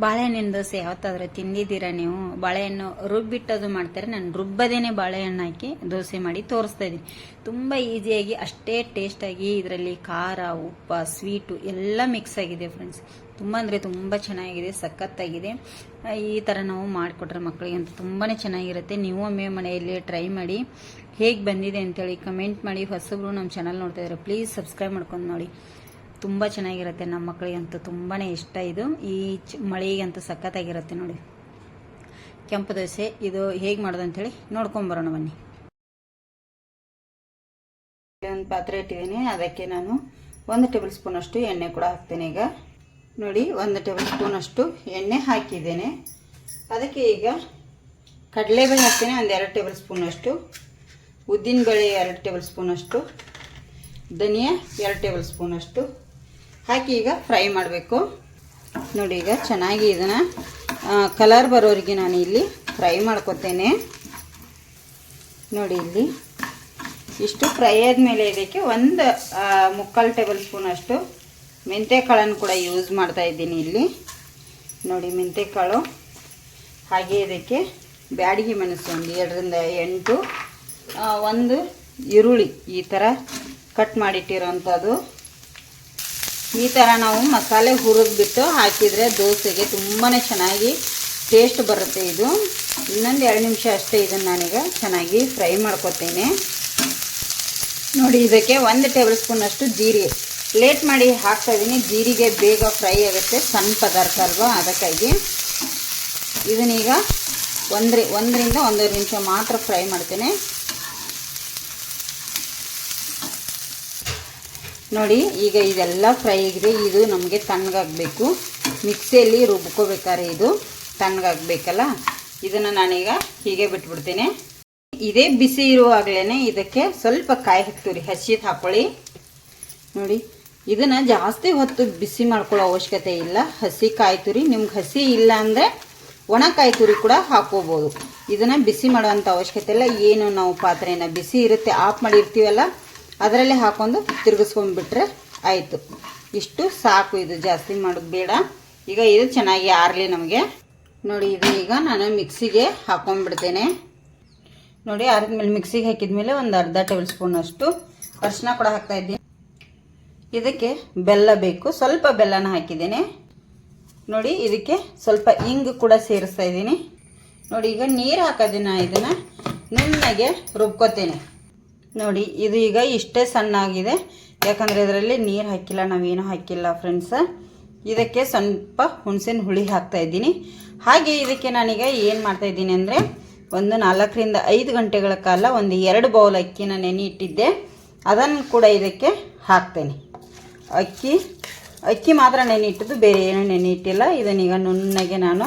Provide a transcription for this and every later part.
ಬಾಳೆಹಣ್ಣಿನ ದೋಸೆ ಯಾವತ್ತಾದ್ರೂ ತಿಂದಿದ್ದೀರಾ ನೀವು? ಬಾಳೆಹಣ್ಣು ರುಬ್ಬಿಟ್ಟದು ಮಾಡ್ತಾರೆ. ನಾನು ರುಬ್ಬದೇನೆ ಬಾಳೆಹಣ್ಣು ಹಾಕಿ ದೋಸೆ ಮಾಡಿ ತೋರಿಸ್ತಾ ಇದ್ದೀನಿ. ತುಂಬ ಈಸಿಯಾಗಿ, ಅಷ್ಟೇ ಟೇಸ್ಟಾಗಿ, ಇದರಲ್ಲಿ ಖಾರ, ಉಪ್ಪ, ಸ್ವೀಟು ಎಲ್ಲ ಮಿಕ್ಸ್ ಆಗಿದೆ ಫ್ರೆಂಡ್ಸ್. ತುಂಬ ಅಂದರೆ ತುಂಬ ಚೆನ್ನಾಗಿದೆ, ಸಖತ್ತಾಗಿದೆ. ಈ ಥರ ನಾವು ಮಾಡಿಕೊಟ್ರೆ ಮಕ್ಕಳಿಗಂತೂ ತುಂಬಾ ಚೆನ್ನಾಗಿರುತ್ತೆ. ನೀವು ಒಮ್ಮೆ ಮನೆಯಲ್ಲಿ ಟ್ರೈ ಮಾಡಿ, ಹೇಗೆ ಬಂದಿದೆ ಅಂತೇಳಿ ಕಮೆಂಟ್ ಮಾಡಿ. ಹೊಸಬ್ರು ನಮ್ಮ ಚಾನಲ್ ನೋಡ್ತಾ ಇದ್ದಾರೆ, ಪ್ಲೀಸ್ ಸಬ್ಸ್ಕ್ರೈಬ್ ಮಾಡ್ಕೊಂಡು ನೋಡಿ. ತುಂಬ ಚೆನ್ನಾಗಿರುತ್ತೆ, ನಮ್ಮ ಮಕ್ಕಳಿಗಂತೂ ತುಂಬಾ ಇಷ್ಟ. ಇದು ಈ ಮಳೆಗಂತೂ ಸಖತ್ತಾಗಿರುತ್ತೆ ನೋಡಿ. ಕೆಂಪು ದೋಸೆ ಇದು ಹೇಗೆ ಮಾಡೋದು ಅಂಥೇಳಿ ನೋಡ್ಕೊಂಬರೋಣ ಬನ್ನಿ. ಒಂದು ಪಾತ್ರೆ ಇಟ್ಟಿದ್ದೀನಿ, ಅದಕ್ಕೆ ನಾನು 1 ಟೇಬಲ್ ಸ್ಪೂನ್ ಅಷ್ಟು ಎಣ್ಣೆ ಕೂಡ ಹಾಕ್ತೇನೆ. ಈಗ ನೋಡಿ, 1 ಟೇಬಲ್ ಸ್ಪೂನ್ ಅಷ್ಟು ಎಣ್ಣೆ ಹಾಕಿದ್ದೇನೆ. ಅದಕ್ಕೆ ಈಗ ಕಡಲೆಬೇಳೆ ಹಾಕ್ತೇನೆ, ಒಂದು 2 ಟೇಬಲ್ ಸ್ಪೂನ್ ಅಷ್ಟು, ಉದ್ದಿನಬೇಳೆ 2 ಟೇಬಲ್ ಸ್ಪೂನ್ ಅಷ್ಟು, ಧನಿಯಾ 2 ಟೇಬಲ್ ಸ್ಪೂನ್ ಅಷ್ಟು ಹಾಕಿ ಈಗ ಫ್ರೈ ಮಾಡಬೇಕು. ನೋಡಿ, ಈಗ ಚೆನ್ನಾಗಿ ಇದನ್ನು ಕಲರ್ ಬರೋರಿಗೆ ನಾನು ಇಲ್ಲಿ ಫ್ರೈ ಮಾಡ್ಕೊತೇನೆ. ನೋಡಿ, ಇಲ್ಲಿ ಇಷ್ಟು ಫ್ರೈ ಆದಮೇಲೆ ಇದಕ್ಕೆ 1 ಟೇಬಲ್ ಸ್ಪೂನ್ ಅಷ್ಟು ಮೆಂತ್ಯಕಾಳನ್ನು ಕೂಡ ಯೂಸ್ ಮಾಡ್ತಾ ಇದ್ದೀನಿ ಇಲ್ಲಿ. ನೋಡಿ, ಮೆಂತ್ಯಕಾಳು, ಹಾಗೆ ಇದಕ್ಕೆ ಬ್ಯಾಡಗಿ ಮೆಣಸು ಒಂದು 7 ರಿಂದ 8, ಒಂದು ಈರುಳ್ಳಿ ಈ ಥರ ಕಟ್ ಮಾಡಿಟ್ಟಿರೋಂಥದ್ದು. ಈ ಥರ ನಾವು ಮಸಾಲೆ ಹುರಿದ್ಬಿಟ್ಟು ಹಾಕಿದರೆ ದೋಸೆಗೆ ತುಂಬಾ ಚೆನ್ನಾಗಿ ಟೇಸ್ಟ್ ಬರುತ್ತೆ. ಇದು ಇನ್ನೊಂದು 2 ನಿಮಿಷ ಅಷ್ಟೇ ಇದನ್ನು ನಾನೀಗ ಚೆನ್ನಾಗಿ ಫ್ರೈ ಮಾಡ್ಕೊತೇನೆ. ನೋಡಿ, ಇದಕ್ಕೆ 1 ಟೇಬಲ್ ಸ್ಪೂನ್ ಅಷ್ಟು ಜೀರಿಗೆ ಲೇಟ್ ಮಾಡಿ ಹಾಕ್ತಾ ಇದ್ದೀನಿ. ಜೀರಿಗೆ ಬೇಗ ಫ್ರೈ ಆಗುತ್ತೆ, ಸಣ್ಣ ಪದಾರ್ಥ ಅಲ್ವಾ, ಅದಕ್ಕಾಗಿ ಇದನ್ನೀಗ 1 ರಿಂದ 1.5 ನಿಮಿಷ ಮಾತ್ರ ಫ್ರೈ ಮಾಡ್ತೇನೆ. ನೋಡಿ, ಈಗ ಇದೆಲ್ಲ ಫ್ರೈ ಆಗಿದೆ. ಇದು ನಮಗೆ ತಣ್ಣಗಾಗಬೇಕು, ಮಿಕ್ಸಿಯಲ್ಲಿ ರುಬ್ಕೋಬೇಕಾದ್ರೆ ಇದು ತಣ್ಣಗಾಗಬೇಕಲ್ಲ. ಇದನ್ನು ನಾನೀಗ ಹೀಗೆ ಬಿಟ್ಬಿಡ್ತೇನೆ. ಇದೇ ಬಿಸಿ ಇರುವಾಗಲೇ ಇದಕ್ಕೆ ಸ್ವಲ್ಪ ಕಾಯಿ ತುರಿ ಹಸಿದು ಹಾಕ್ಕೊಳ್ಳಿ. ನೋಡಿ, ಇದನ್ನು ಜಾಸ್ತಿ ಹೊತ್ತು ಬಿಸಿ ಮಾಡ್ಕೊಳ್ಳೋ ಅವಶ್ಯಕತೆ ಇಲ್ಲ. ಹಸಿ ಕಾಯಿ ತುರಿ, ನಿಮ್ಗೆ ಹಸಿ ಇಲ್ಲ ಅಂದರೆ ಒಣ ಕಾಯಿ ತುರಿ ಕೂಡ ಹಾಕ್ಕೋಬೋದು. ಇದನ್ನು ಬಿಸಿ ಮಾಡೋವಂಥ ಅವಶ್ಯಕತೆ ಇಲ್ಲ. ಏನು ನಾವು ಪಾತ್ರೆನ ಬಿಸಿ ಇರುತ್ತೆ ಆಫ್ ಮಾಡಿರ್ತೀವಲ್ಲ, ಅದರಲ್ಲೇ ಹಾಕೊಂಡು ತಿರುಗಿಸ್ಕೊಂಡ್ಬಿಟ್ರೆ ಆಯಿತು. ಇಷ್ಟು ಸಾಕು, ಇದು ಜಾಸ್ತಿ ಮಾಡೋದು ಬೇಡ. ಈಗ ಇದು ಚೆನ್ನಾಗಿ ಆರಲಿ ನಮಗೆ. ನೋಡಿ, ಇದು ಈಗ ನಾನು ಮಿಕ್ಸಿಗೆ ಹಾಕೊಂಡ್ಬಿಡ್ತೇನೆ. ನೋಡಿ, ಆರಿದ್ಮೇಲೆ ಮಿಕ್ಸಿಗೆ ಹಾಕಿದ್ಮೇಲೆ ಒಂದು ಅರ್ಧ ಟೇಬಲ್ ಸ್ಪೂನ್ ಅಷ್ಟು ಅರಿಶಿನ ಕೂಡ ಹಾಕ್ತಾಯಿದ್ದೀನಿ. ಇದಕ್ಕೆ ಬೆಲ್ಲ ಬೇಕು, ಸ್ವಲ್ಪ ಬೆಲ್ಲನ ಹಾಕಿದ್ದೇನೆ. ನೋಡಿ, ಇದಕ್ಕೆ ಸ್ವಲ್ಪ ಇಂಗು ಕೂಡ ಸೇರಿಸ್ತಾ ಇದ್ದೀನಿ. ನೋಡಿ, ಈಗ ನೀರು ಹಾಕೋದಿನ ಇದನ್ನು ನುಣ್ಣಗೆ ರುಬ್ಕೋತೇನೆ. ನೋಡಿ, ಇದು ಈಗ ಇಷ್ಟೇ ಸಣ್ಣ ಆಗಿದೆ, ಯಾಕಂದರೆ ಇದರಲ್ಲಿ ನೀರು ಹಾಕಿಲ್ಲ, ನಾವೇನು ಹಾಕಿಲ್ಲ ಫ್ರೆಂಡ್ಸ. ಇದಕ್ಕೆ ಸ್ವಲ್ಪ ಹುಣಸೆನ ಹುಳಿ ಹಾಕ್ತಾ ಇದ್ದೀನಿ. ಹಾಗೆ ಇದಕ್ಕೆ ನಾನೀಗ ಏನು ಮಾಡ್ತಾಯಿದ್ದೀನಿ ಅಂದರೆ, ಒಂದು 4 ರಿಂದ 5 ಗಂಟೆಗಳ ಕಾಲ ಒಂದು 2 ಬೌಲ್ ಅಕ್ಕಿನ ನೆನೆ ಇಟ್ಟಿದ್ದೆ, ಅದನ್ನು ಕೂಡ ಇದಕ್ಕೆ ಹಾಕ್ತೇನೆ. ಅಕ್ಕಿ ಮಾತ್ರ ನೆನೆ ಇಟ್ಟಿದ್ದು, ಬೇರೆ ಏನೂ ನೆನೆ ಇಟ್ಟಿಲ್ಲ. ಇದನ್ನೀಗ ನುಣ್ಣಗೆ ನಾನು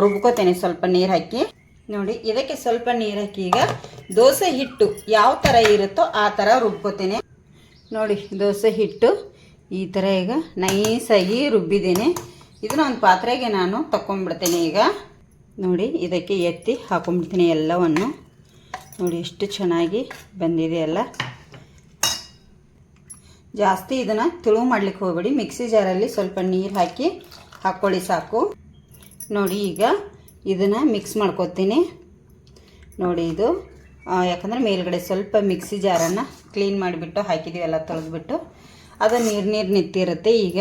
ರುಬ್ಕೋತೇನೆ ಸ್ವಲ್ಪ ನೀರು ಹಾಕಿ. ನೋಡಿ, ಇದಕ್ಕೆ ಸ್ವಲ್ಪ ನೀರು ಹಾಕಿ ಈಗ ದೋಸೆ ಹಿಟ್ಟು ಯಾವ ಥರ ಇರುತ್ತೋ ಆ ಥರ ರುಬ್ಕೋತೇನೆ. ನೋಡಿ, ದೋಸೆ ಹಿಟ್ಟು ಈ ಥರ ಈಗ ನೈಸಾಗಿ ರುಬ್ಬಿದ್ದೇನೆ. ಇದನ್ನ ಒಂದು ಪಾತ್ರೆಗೆ ನಾನು ತಗೊಂಡ್ಬಿಡ್ತೇನೆ. ಈಗ ನೋಡಿ, ಇದಕ್ಕೆ ಎತ್ತಿ ಹಾಕೊಂಡ್ಬಿಡ್ತೀನಿ ಎಲ್ಲವನ್ನು. ನೋಡಿ, ಎಷ್ಟು ಚೆನ್ನಾಗಿ ಬಂದಿದೆ ಎಲ್ಲ. ಜಾಸ್ತಿ ಇದನ್ನು ತೆಳು ಮಾಡ್ಲಿಕ್ಕೆ ಹೋಗಬೇಡಿ, ಮಿಕ್ಸಿ ಜಾರಲ್ಲಿ ಸ್ವಲ್ಪ ನೀರು ಹಾಕಿ ಹಾಕ್ಕೊಳ್ಳಿ ಸಾಕು. ನೋಡಿ, ಈಗ ಇದನ್ನು ಮಿಕ್ಸ್ ಮಾಡ್ಕೊತೀನಿ. ನೋಡಿ, ಇದು ಯಾಕಂದರೆ ಮೇಲ್ಗಡೆ ಸ್ವಲ್ಪ ಮಿಕ್ಸಿ ಜಾರನ್ನು ಕ್ಲೀನ್ ಮಾಡಿಬಿಟ್ಟು ಹಾಕಿದ್ದೀವೆಲ್ಲ, ತೊಳೆದ್ಬಿಟ್ಟು ಅದು ನೀರು ನಿಂತಿರುತ್ತೆ. ಈಗ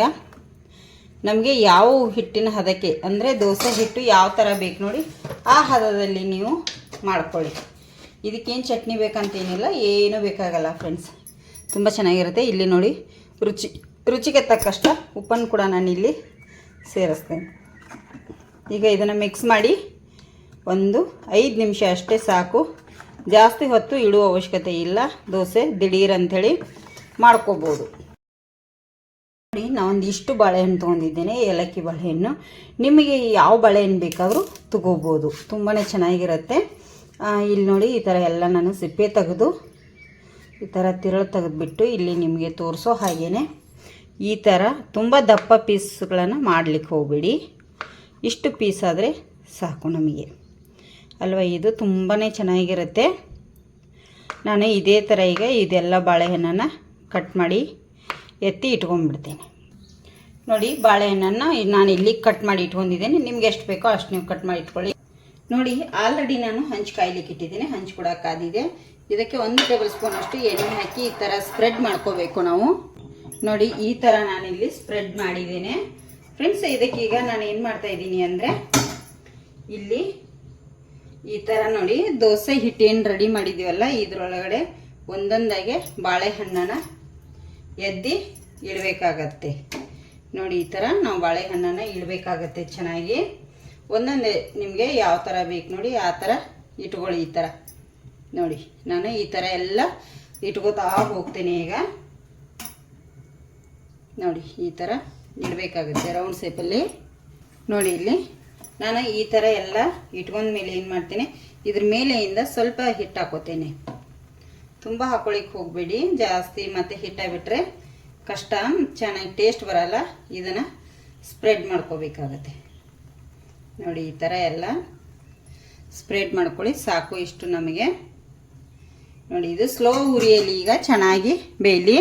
ನಮಗೆ ಯಾವ ಹಿಟ್ಟಿನ ಹದಕ್ಕೆ, ಅಂದರೆ ದೋಸೆ ಹಿಟ್ಟು ಯಾವ ಥರ ಬೇಕು ನೋಡಿ ಆ ಹದದಲ್ಲಿ ನೀವು ಮಾಡ್ಕೊಳ್ಳಿ. ಇದಕ್ಕೇನು ಚಟ್ನಿ ಬೇಕಂತೇನಿಲ್ಲ, ಏನೂ ಬೇಕಾಗಲ್ಲ ಫ್ರೆಂಡ್ಸ್, ತುಂಬ ಚೆನ್ನಾಗಿರುತ್ತೆ. ಇಲ್ಲಿ ನೋಡಿ, ರುಚಿಗೆ ತಕ್ಕಷ್ಟು ಉಪ್ಪನ್ನು ಕೂಡ ನಾನು ಇಲ್ಲಿ ಸೇರಿಸ್ತೇನೆ. ಈಗ ಇದನ್ನು ಮಿಕ್ಸ್ ಮಾಡಿ ಒಂದು 5 ನಿಮಿಷ ಅಷ್ಟೇ ಸಾಕು, ಜಾಸ್ತಿ ಹೊತ್ತು ಇಡುವ ಅವಶ್ಯಕತೆ ಇಲ್ಲ. ದೋಸೆ ದಿಢೀರ್ ಅಂಥೇಳಿ ಮಾಡ್ಕೋಬೋದು. ನೋಡಿ, ನಾವೊಂದು ಇಷ್ಟು ಬಾಳೆಹಣ್ಣು ತೊಗೊಂಡಿದ್ದೇನೆ, ಏಲಕ್ಕಿ ಬಾಳೆಹಣ್ಣು. ನಿಮಗೆ ಯಾವ ಬಾಳೆಹಣ್ಣು ಬೇಕಾದರೂ ತಗೋಬೋದು, ತುಂಬಾ ಚೆನ್ನಾಗಿರುತ್ತೆ. ಇಲ್ಲಿ ನೋಡಿ, ಈ ಥರ ಎಲ್ಲ ನಾನು ಸಿಪ್ಪೆ ತೆಗೆದು ಈ ಥರ ತಿರುಳು ತೆಗೆದುಬಿಟ್ಟು ಇಲ್ಲಿ ನಿಮಗೆ ತೋರಿಸೋ ಹಾಗೇ ಈ ಥರ ತುಂಬ ದಪ್ಪ ಪೀಸ್ಗಳನ್ನು ಮಾಡಲಿಕ್ಕೆ ಹೋಗಬೇಡಿ. ಇಷ್ಟು ಪೀಸ್ ಆದರೆ ಸಾಕು ನಮಗೆ ಅಲ್ವಾ. ಇದು ತುಂಬಾ ಚೆನ್ನಾಗಿರುತ್ತೆ. ನಾನು ಇದೇ ಥರ ಈಗ ಇದೆಲ್ಲ ಬಾಳೆಹಣ್ಣನ್ನು ಕಟ್ ಮಾಡಿ ಎತ್ತಿ ಇಟ್ಕೊಂಡ್ಬಿಡ್ತೇನೆ. ನೋಡಿ ಬಾಳೆಹಣ್ಣನ್ನು ನಾನು ಇಲ್ಲಿ ಕಟ್ ಮಾಡಿ ಇಟ್ಕೊಂಡಿದ್ದೇನೆ. ನಿಮ್ಗೆ ಎಷ್ಟು ಬೇಕೋ ಅಷ್ಟು ನೀವು ಕಟ್ ಮಾಡಿ ಇಟ್ಕೊಳ್ಳಿ. ನೋಡಿ ಆಲ್ರೆಡಿ ನಾನು ಹಂಚು ಕಾಯ್ಲಿಕ್ಕೆ ಇಟ್ಟಿದ್ದೀನಿ. ಹಂಚು ಕೂಡ ಕಾದಿದೆ. ಇದಕ್ಕೆ 1 ಟೇಬಲ್ ಸ್ಪೂನ್ ಅಷ್ಟು ಎಣ್ಣೆ ಹಾಕಿ ಈ ಥರ ಸ್ಪ್ರೆಡ್ ಮಾಡ್ಕೋಬೇಕು ನಾವು. ನೋಡಿ ಈ ಥರ ನಾನಿಲ್ಲಿ ಸ್ಪ್ರೆಡ್ ಮಾಡಿದ್ದೇನೆ ಫ್ರೆಂಡ್ಸ್. ಇದಕ್ಕೀಗ ನಾನು ಏನು ಮಾಡ್ತಾ ಇದ್ದೀನಿ ಅಂದರೆ ಇಲ್ಲಿ ಈ ಥರ ನೋಡಿ ದೋಸೆ ಹಿಟ್ಟೇನು ರೆಡಿ ಮಾಡಿದ್ದೀವಲ್ಲ ಇದರೊಳಗಡೆ ಒಂದೊಂದಾಗೆ ಬಾಳೆಹಣ್ಣನ್ನು ಎದ್ದಿ ಇಡಬೇಕಾಗತ್ತೆ. ನೋಡಿ ಈ ಥರ ನಾವು ಬಾಳೆಹಣ್ಣನ್ನು ಇಡಬೇಕಾಗತ್ತೆ ಚೆನ್ನಾಗಿ. ಒಂದೊಂದೇ ನಿಮಗೆ ಯಾವ ಥರ ಬೇಕು ನೋಡಿ ಆ ಥರ ಇಟ್ಕೊಳ್ಳಿ. ಈ ಥರ ನೋಡಿ ನಾನು ಈ ಥರ ಎಲ್ಲ ಇಟ್ಕೋತಾ ಹೋಗ್ತೇನೆ. ಈಗ ನೋಡಿ ಈ ಥರ ಇಡಬೇಕಾಗುತ್ತೆ ರೌಂಡ್ ಶೇಪಲ್ಲಿ. ನೋಡಿ ಇಲ್ಲಿ ನಾನು ಈ ಥರ ಎಲ್ಲ ಇಟ್ಕೊಂಡ ಮೇಲೆ ಏನು ಮಾಡ್ತೇನೆ, ಇದ್ರ ಮೇಲೆಯಿಂದ ಸ್ವಲ್ಪ ಹಿಟ್ಟು ಹಾಕೋತೇನೆ. ತುಂಬ ಹಾಕೊಳ್ಳಿಕ್ಕೆ ಹೋಗಬೇಡಿ ಜಾಸ್ತಿ, ಮತ್ತು ಹಿಟ್ಟಾಗ್ಬಿಟ್ರೆ ಕಷ್ಟ, ಚೆನ್ನಾಗಿ ಟೇಸ್ಟ್ ಬರಲ್ಲ. ಇದನ್ನು ಸ್ಪ್ರೆಡ್ ಮಾಡ್ಕೋಬೇಕಾಗತ್ತೆ. ನೋಡಿ ಈ ಥರ ಎಲ್ಲ ಸ್ಪ್ರೆಡ್ ಮಾಡ್ಕೊಳ್ಳಿ ಸಾಕು. ಇಷ್ಟು ನಮಗೆ ನೋಡಿ ಇದು ಸ್ಲೋ ಉರಿಯಲ್ಲಿ ಈಗ ಚೆನ್ನಾಗಿ ಬೇಯಲಿ.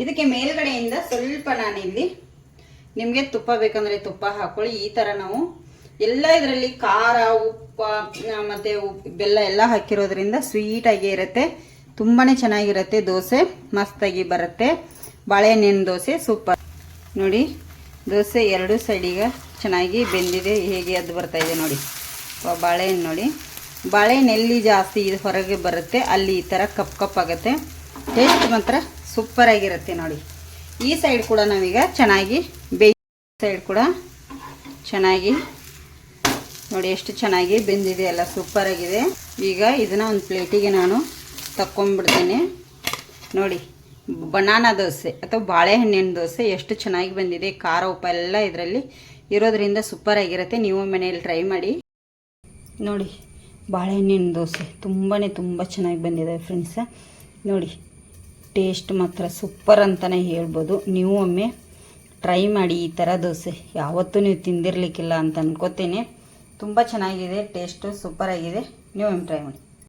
ಇದಕ್ಕೆ ಮೇಲ್ಗಡೆಯಿಂದ ಸ್ವಲ್ಪ ನಾನಿಲ್ಲಿ ನಿಮಗೆ ತುಪ್ಪ ಬೇಕಂದರೆ ತುಪ್ಪ ಹಾಕ್ಕೊಳ್ಳಿ. ಈ ಥರ ನಾವು ಎಲ್ಲ ಇದರಲ್ಲಿ ಖಾರ ಉಪ್ಪು ಮತ್ತು ಬೆಲ್ಲ ಎಲ್ಲ ಹಾಕಿರೋದ್ರಿಂದ ಸ್ವೀಟಾಗಿ ಇರುತ್ತೆ. ತುಂಬಾ ಚೆನ್ನಾಗಿರುತ್ತೆ. ದೋಸೆ ಮಸ್ತಾಗಿ ಬರುತ್ತೆ. ಬಾಳೆಹಣ್ಣಿನ ದೋಸೆ ಸೂಪರ್. ನೋಡಿ ದೋಸೆ 2 ಸೈಡಿಗೆ ಚೆನ್ನಾಗಿ ಬೆಂದಿದೆ. ಹೇಗೆ ಅದು ಬರ್ತಾ ಇದೆ ನೋಡಿ. ಬಾಳೆಹಣ್ಣು ನೋಡಿ, ಬಾಳೆಹಣ್ಣು ಎಲ್ಲಿ ಜಾಸ್ತಿ ಇದು ಹೊರಗೆ ಬರುತ್ತೆ ಅಲ್ಲಿ ಈ ಥರ ಕಪ್ ಆಗುತ್ತೆ. ಟೇಸ್ಟ್ ಮಾತ್ರ ಸೂಪರಾಗಿರುತ್ತೆ. ನೋಡಿ ಈ ಸೈಡ್ ಕೂಡ ನಾವೀಗ ಚೆನ್ನಾಗಿ ಸೈಡ್ ಕೂಡ ಚೆನ್ನಾಗಿ ನೋಡಿ ಎಷ್ಟು ಚೆನ್ನಾಗಿ ಬೆಂದಿದೆ ಅಲ್ಲ, ಸೂಪರಾಗಿದೆ. ಈಗ ಇದನ್ನು ಒಂದು ಪ್ಲೇಟಿಗೆ ನಾನು ತಕ್ಕೊಂಡ್ಬಿಡ್ತೇನೆ. ನೋಡಿ ಬನಾನಾ ದೋಸೆ ಅಥವಾ ಬಾಳೆಹಣ್ಣಿನ ದೋಸೆ ಎಷ್ಟು ಚೆನ್ನಾಗಿ ಬಂದಿದೆ. ಖಾರ ಉಪ್ಪು ಎಲ್ಲ ಇದರಲ್ಲಿ ಇರೋದ್ರಿಂದ ಸೂಪರಾಗಿರುತ್ತೆ. ನೀವು ಮನೆಯಲ್ಲಿ ಟ್ರೈ ಮಾಡಿ ನೋಡಿ. ಬಾಳೆಹಣ್ಣಿನ ದೋಸೆ ತುಂಬ ಚೆನ್ನಾಗಿ ಬಂದಿದೆ ಫ್ರೆಂಡ್ಸ. ನೋಡಿ ಟೇಸ್ಟ್ ಮಾತ್ರ ಸೂಪರ್ ಅಂತಲೇ ಹೇಳ್ಬೋದು. ನೀವು ಒಮ್ಮೆ ಟ್ರೈ ಮಾಡಿ ಈ ಥರ ದೋಸೆ. ಯಾವತ್ತೂ ನೀವು ತಿಂದಿರಲಿಕ್ಕಿಲ್ಲ ಅಂತ ಅನ್ಕೋತೇನೆ. ತುಂಬ ಚೆನ್ನಾಗಿದೆ, ಟೇಸ್ಟು ಸೂಪರಾಗಿದೆ. ನೀವು ಒಮ್ಮೆ ಟ್ರೈ ಮಾಡಿ.